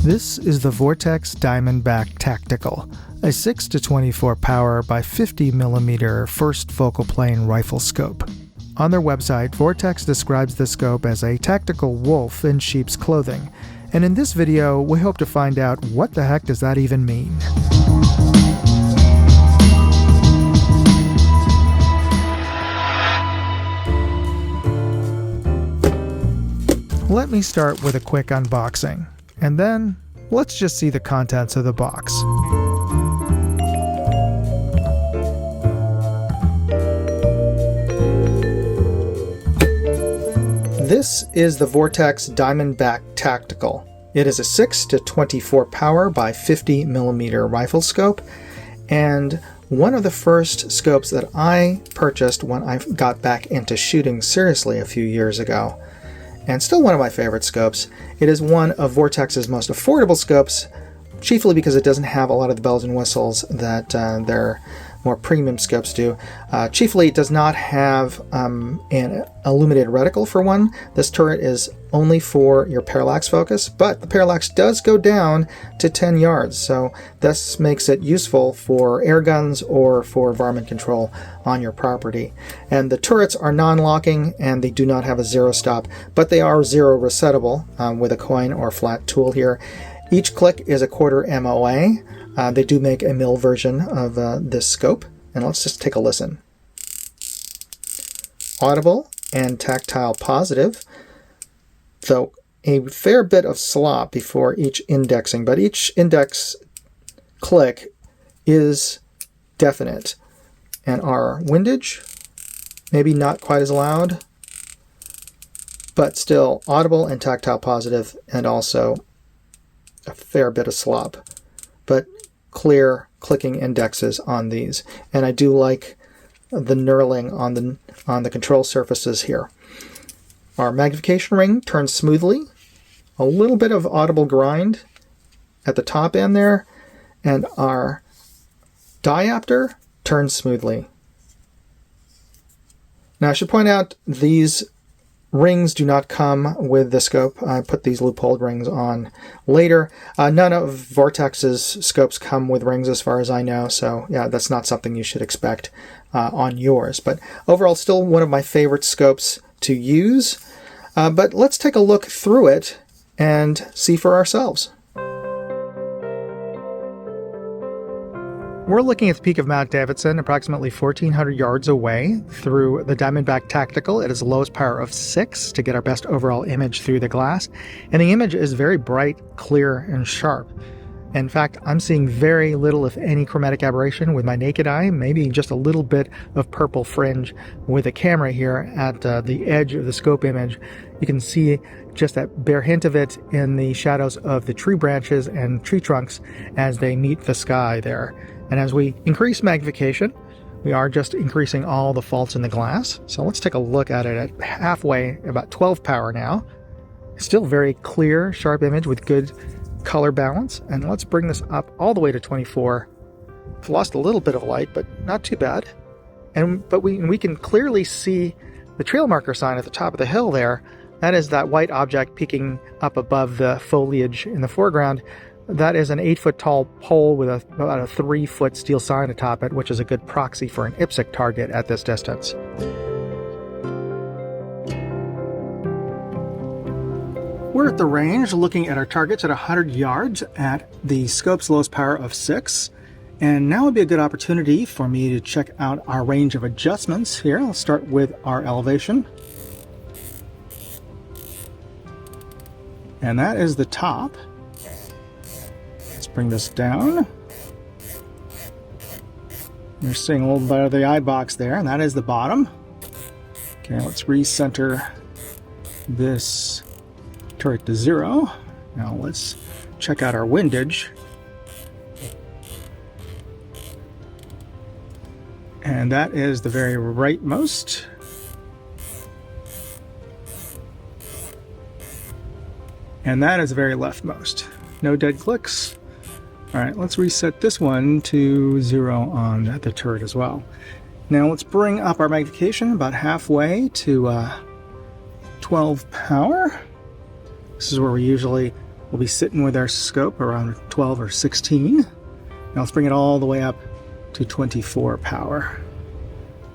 This is the Vortex Diamondback Tactical, a 6-24 power by 50mm first focal plane rifle scope. On their website, Vortex describes the scope as a tactical wolf in sheep's clothing, and in this video we hope to find out what the heck does that even mean. Let me start with a quick unboxing, and then let's just see the contents of the box. This is the Vortex Diamondback Tactical. It is a 6-24 power by 50mm rifle scope, and one of the first scopes that I purchased when I got back into shooting seriously a few years ago. And still one of my favorite scopes. It is one of Vortex's most affordable scopes, chiefly because it doesn't have a lot of the bells and whistles that their more premium scopes do. Chiefly, it does not have an illuminated reticle for one. This turret is only for your parallax focus, but the parallax does go down to 10 yards, so this makes it useful for air guns or for varmint control on your property. And the turrets are non-locking and they do not have a zero stop, but they are zero resettable with a coin or flat tool here. Each click is a quarter MOA. They do make a mil version of this scope, and let's just take a listen. Audible and tactile positive, though a fair bit of slop before each indexing, but each index click is definite. And our windage, maybe not quite as loud, but still audible and tactile positive, and also a fair bit of slop, but clear clicking indexes on these. And I do like the knurling on the control surfaces here. Our magnification ring turns smoothly, a little bit of audible grind at the top end there, and our diopter turns smoothly. Now I should point out these rings do not come with the scope. I put these loophole rings on later. None of Vortex's scopes come with rings as far as I know, so yeah, that's not something you should expect on yours. But overall, still one of my favorite scopes to use. But let's take a look through it and see for ourselves. We're looking at the peak of Mount Davidson, approximately 1,400 yards away through the Diamondback Tactical. It is the lowest power of 6 to get our best overall image through the glass. And the image is very bright, clear, and sharp. In fact, I'm seeing very little, if any, chromatic aberration with my naked eye, maybe just a little bit of purple fringe with the camera here at the edge of the scope image. You can see just that bare hint of it in the shadows of the tree branches and tree trunks as they meet the sky there. And as we increase magnification, we are just increasing all the faults in the glass. So let's take a look at it at halfway, about 12 power now. Still very clear, sharp image with good color balance. And let's bring this up all the way to 24. We've lost a little bit of light, but not too bad. But we can clearly see the trail marker sign at the top of the hill there. That is that white object peeking up above the foliage in the foreground. That is an 8-foot tall pole with about a 3-foot steel sign atop it, which is a good proxy for an IPSC target at this distance. We're at the range looking at our targets at 100 yards at the scope's lowest power of 6. And now would be a good opportunity for me to check out our range of adjustments here. I'll start with our elevation. And that is the top. Bring this down. You're seeing a little bit of the eye box there, and that is the bottom. Okay, let's recenter this turret to 0. Now let's check out our windage. And that is the very rightmost. And that is the very leftmost. No dead clicks. All right, let's reset this one to 0 on the turret as well. Now let's bring up our magnification about halfway to 12 power. This is where we usually we'll be sitting with our scope around 12 or 16. Now let's bring it all the way up to 24 power.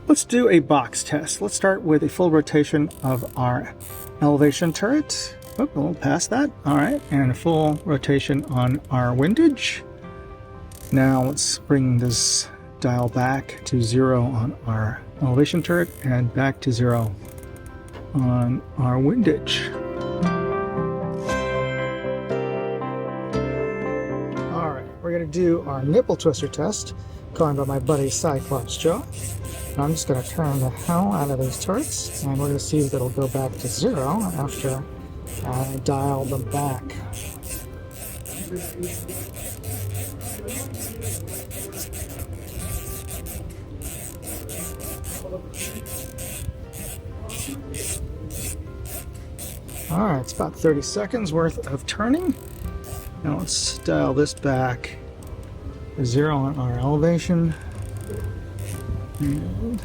Let's do a box test. Let's start with a full rotation of our elevation turret. Oh, a little past that. All right, and a full rotation on our windage. Now let's bring this dial back to 0 on our elevation turret and back to 0 on our windage. All right, we're going to do our nipple twister test, going by my buddy Cyclops Joe. I'm just going to turn the hell out of these turrets, and we're going to see if it'll go back to 0 after I dial them back. Alright, it's about 30 seconds worth of turning. Now let's dial this back to 0 on our elevation. And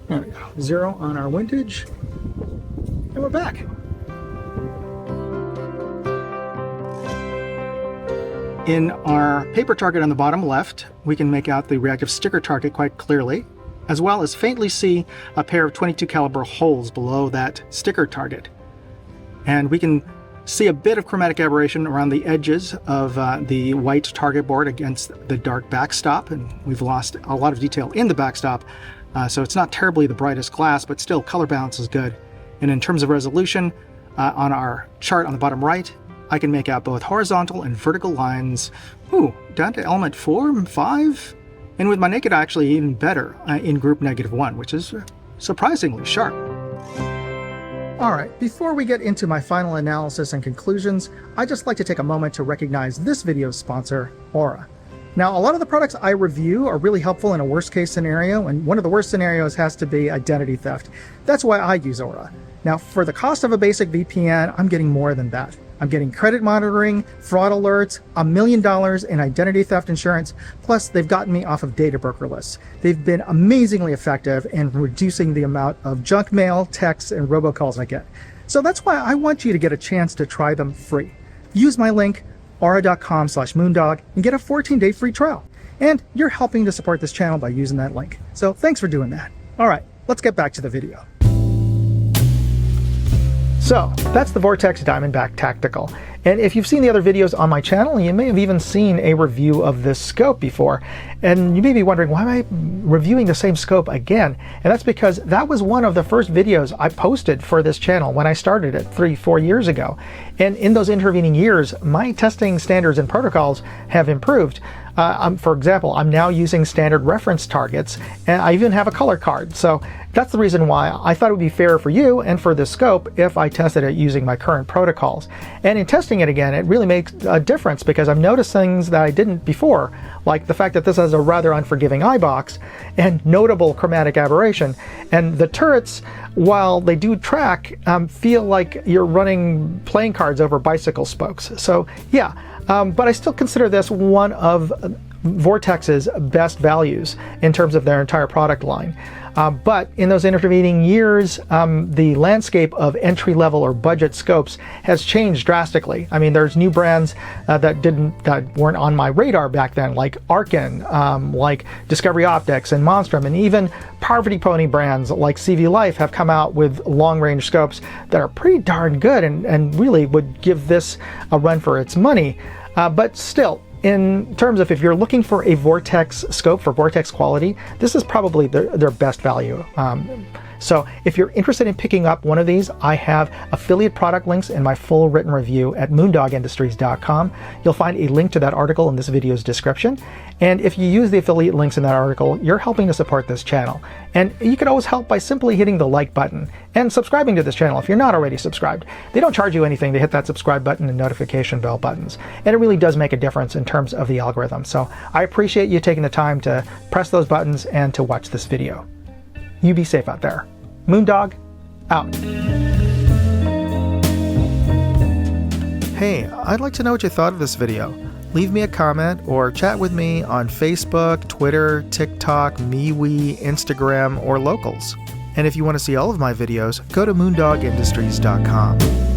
there we go. 0 on our windage. And we're back. In our paper target on the bottom left, we can make out the reactive sticker target quite clearly, as well as faintly see a pair of 22 caliber holes below that sticker target. And we can see a bit of chromatic aberration around the edges of the white target board against the dark backstop, and we've lost a lot of detail in the backstop, so it's not terribly the brightest glass, but still color balance is good. And in terms of resolution, on our chart on the bottom right, I can make out both horizontal and vertical lines, down to element 4 and 5, and with my naked eye actually even better in group -1, which is surprisingly sharp. Alright, before we get into my final analysis and conclusions, I'd just like to take a moment to recognize this video's sponsor, Aura. Now, a lot of the products I review are really helpful in a worst case scenario, and one of the worst scenarios has to be identity theft. That's why I use Aura. Now, for the cost of a basic VPN, I'm getting more than that. I'm getting credit monitoring, fraud alerts, $1 million in identity theft insurance, plus they've gotten me off of data broker lists. They've been amazingly effective in reducing the amount of junk mail, texts, and robocalls I get. So that's why I want you to get a chance to try them free. Use my link, aura.com/moondog, and get a 14-day free trial. And you're helping to support this channel by using that link. So thanks for doing that. All right, let's get back to the video. So that's the Vortex Diamondback Tactical. And if you've seen the other videos on my channel, you may have even seen a review of this scope before. And you may be wondering, why am I reviewing the same scope again? And that's because that was one of the first videos I posted for this channel when I started it 3-4 years ago. And in those intervening years, my testing standards and protocols have improved. For example, I'm now using standard reference targets, and I even have a color card. So that's the reason why I thought it would be fair for you and for this scope if I tested it using my current protocols. And in testing it again, it really makes a difference because I've noticed things that I didn't before, like the fact that this has a rather unforgiving eye box and notable chromatic aberration. And the turrets, while they do track, feel like you're running playing cards over bicycle spokes. So yeah, but I still consider this one of Vortex's best values in terms of their entire product line. But in those intervening years, the landscape of entry-level or budget scopes has changed drastically. I mean, there's new brands that weren't on my radar back then, like Arkin, like Discovery Optics and Monstrum, and even Poverty Pony brands like CV Life have come out with long-range scopes that are pretty darn good and really would give this a run for its money. But still, in terms of if you're looking for a Vortex scope for Vortex quality, this is probably their best value. So if you're interested in picking up one of these, I have affiliate product links in my full written review at moondogindustries.com. You'll find a link to that article in this video's description. And if you use the affiliate links in that article, you're helping to support this channel. And you can always help by simply hitting the like button and subscribing to this channel if you're not already subscribed. They don't charge you anything to hit that subscribe button and notification bell buttons. And it really does make a difference in terms of the algorithm. So I appreciate you taking the time to press those buttons and to watch this video. You be safe out there. Moondog, out. Hey, I'd like to know what you thought of this video. Leave me a comment or chat with me on Facebook, Twitter, TikTok, MeWe, Instagram, or Locals. And if you want to see all of my videos, go to moondogindustries.com.